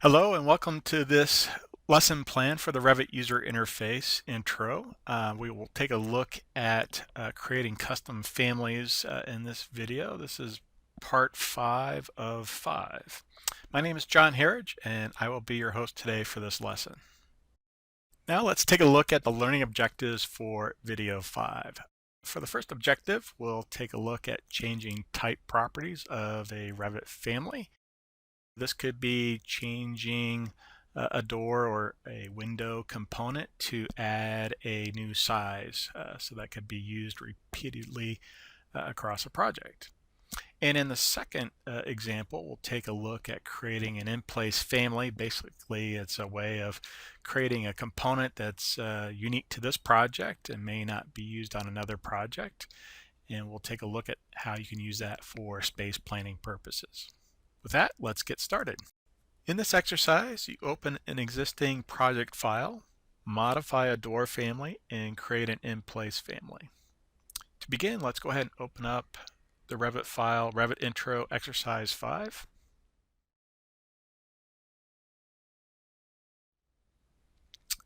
Hello and welcome to this lesson plan for the Revit user interface intro. We will take a look at creating custom families in this video. This is part 5 of 5. My name is John Harridge and I will be your host today for this lesson. Now let's take a look at the learning objectives for video 5. For the first objective, we'll take a look at changing type properties of a Revit family. This could be changing a door or a window component to add a new size. So that could be used repeatedly across a project. And in the second example, we'll take a look at creating an in-place family. Basically, it's a way of creating a component that's unique to this project and may not be used on another project. And we'll take a look at how you can use that for space planning purposes. With that, let's get started. In this exercise, you open an existing project file, modify a door family, and create an in-place family. To begin, let's go ahead and open up the Revit file, Revit Intro Exercise 5.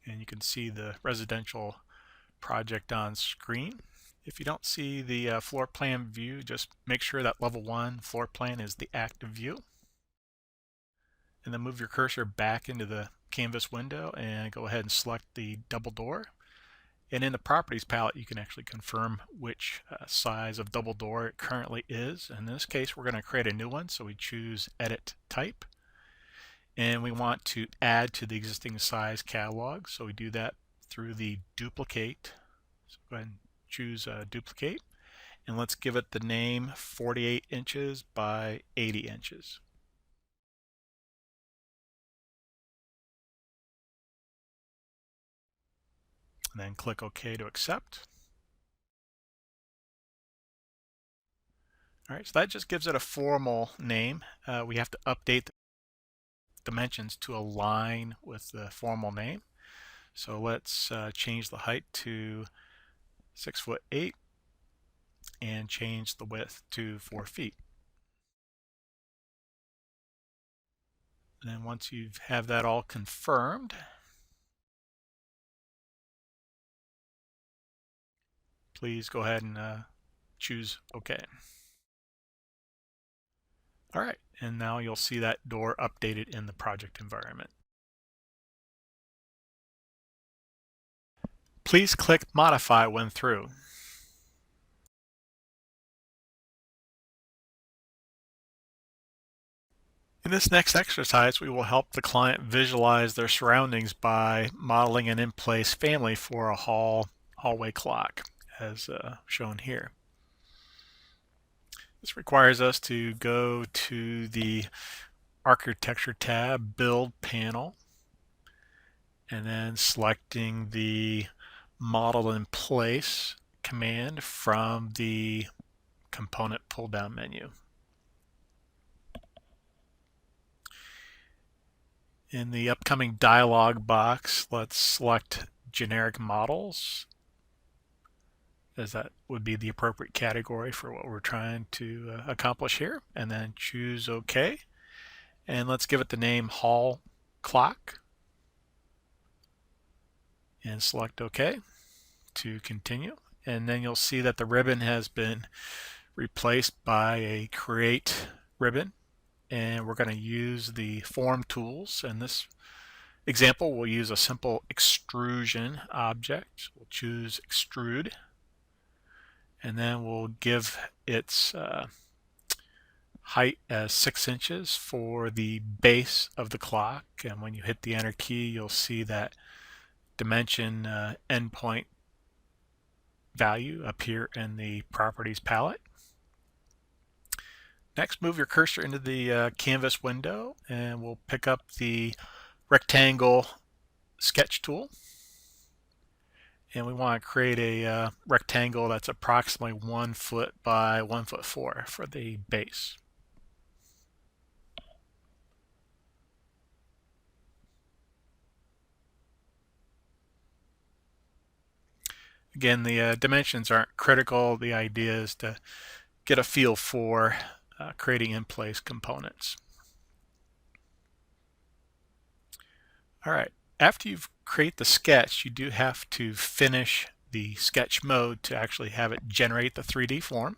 And you can see the residential project on screen. If you don't see the floor plan view, just make sure that level 1 floor plan is the active view. And then move your cursor back into the canvas window and go ahead and select the double door. And in the properties palette, you can actually confirm which size of double door it currently is. In this case, we're going to create a new one, so we choose Edit Type. And we want to add to the existing size catalog, so we do that through the Duplicate. So go ahead and choose Duplicate. And let's give it the name 48 inches by 80 inches. And then click OK to accept. All right, so that just gives it a formal name. We have to update the dimensions to align with the formal name. So let's change the height to 6'8" and change the width to 4 feet. And then once you have that all confirmed, please go ahead and choose OK. All right, and now you'll see that door updated in the project environment. Please click Modify when through. In this next exercise, we will help the client visualize their surroundings by modeling an in-place family for a hallway clock, as shown here. This requires us to go to the Architecture tab, Build panel, and then selecting the Model in Place command from the Component pull-down menu. In the upcoming dialog box, let's select Generic Models, as that would be the appropriate category for what we're trying to accomplish here, and then choose OK. And let's give it the name Hall Clock and select OK to continue. And then you'll see that the ribbon has been replaced by a Create ribbon, and we're going to use the form tools. In this example, we'll use a simple extrusion object. We'll choose Extrude, and then we'll give its height as 6 inches for the base of the clock. And when you hit the Enter key, you'll see that dimension endpoint value appear in the Properties palette. Next, move your cursor into the canvas window, and we'll pick up the rectangle sketch tool. And we want to create a rectangle that's approximately 1 foot by 1'4" for the base. Again, the dimensions aren't critical. The idea is to get a feel for creating in-place components. All right, after you've create the sketch, you do have to finish the sketch mode to actually have it generate the 3D form.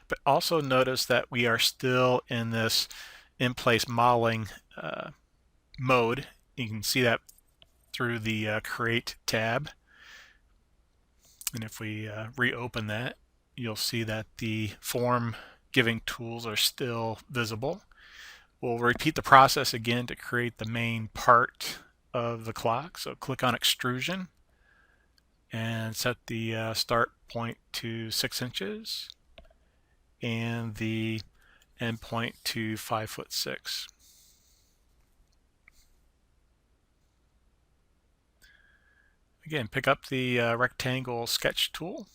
But also notice that we are still in this in-place modeling mode. You can see that through the Create tab. And if we reopen that, you'll see that the form giving tools are still visible. We'll repeat the process again to create the main part of the clock. So click on extrusion and set the start point to 6 inches and the end point to 5'6". Again, pick up the rectangle sketch tool,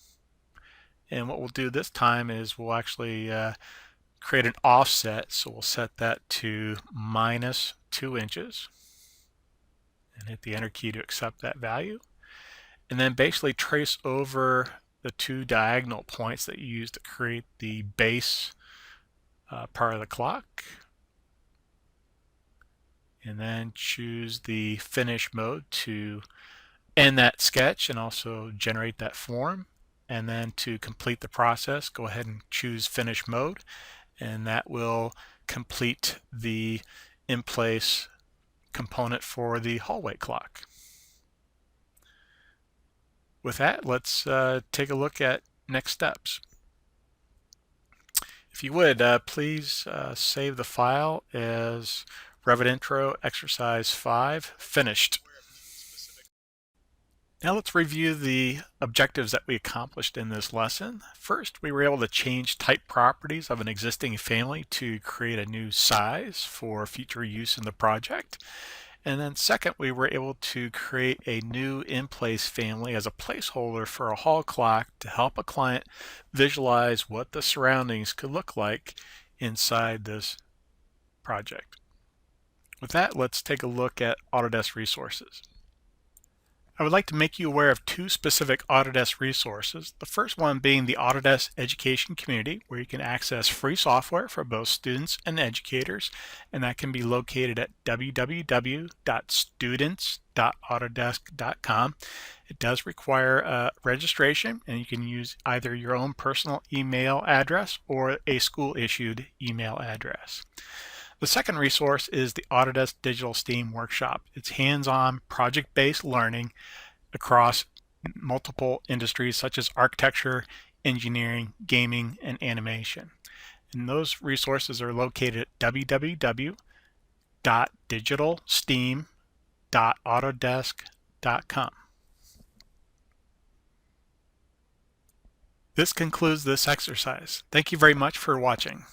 and what we'll do this time is we'll actually create an offset. So we'll set that to -2 inches and hit the enter key to accept that value, and then basically trace over the 2 diagonal points that you used to create the base part of the clock, and then choose the finish mode to end that sketch and also generate that form. And then to complete the process, go ahead and choose finish mode, and that will complete the in-place component for the hallway clock. With that, let's take a look at next steps. If you would, please save the file as Revit Intro Exercise 5 finished. Now let's review the objectives that we accomplished in this lesson. First, we were able to change type properties of an existing family to create a new size for future use in the project. And then second, we were able to create a new in-place family as a placeholder for a hall clock to help a client visualize what the surroundings could look like inside this project. With that, let's take a look at Autodesk resources. I would like to make you aware of 2 specific Autodesk resources. The first one being the Autodesk Education Community, where you can access free software for both students and educators, and that can be located at www.students.autodesk.com. It does require registration, and you can use either your own personal email address or a school-issued email address. The second resource is the Autodesk Digital STEAM Workshop. It's hands-on, project-based learning across multiple industries such as architecture, engineering, gaming, and animation. And those resources are located at www.digitalsteam.autodesk.com. This concludes this exercise. Thank you very much for watching.